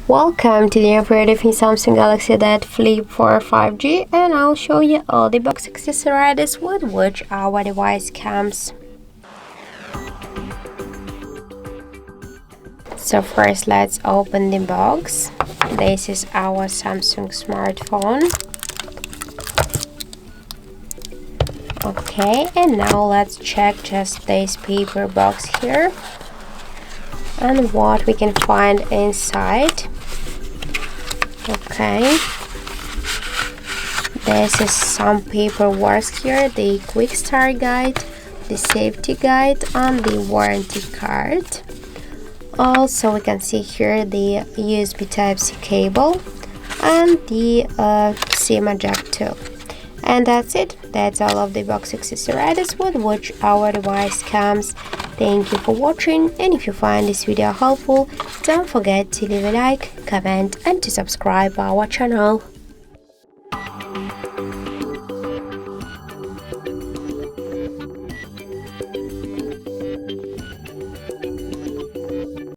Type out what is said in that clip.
Welcome to the operative in Samsung Galaxy Z Flip4 5G, and I'll show you all the box accessories with which our device comes. So first let's open the box. This is our Samsung smartphone. Okay, and now let's check just this paper box here and what we can find inside. Okay, this is some paperwork here, the quick start guide, the safety guide, and the warranty card. Also we can see here the USB Type-C cable and the SIM jack too. And that's it. That's all of the box accessories with which our device comes. Thank you for watching, and if you find this video helpful, don't forget to leave a like, comment and to subscribe our channel.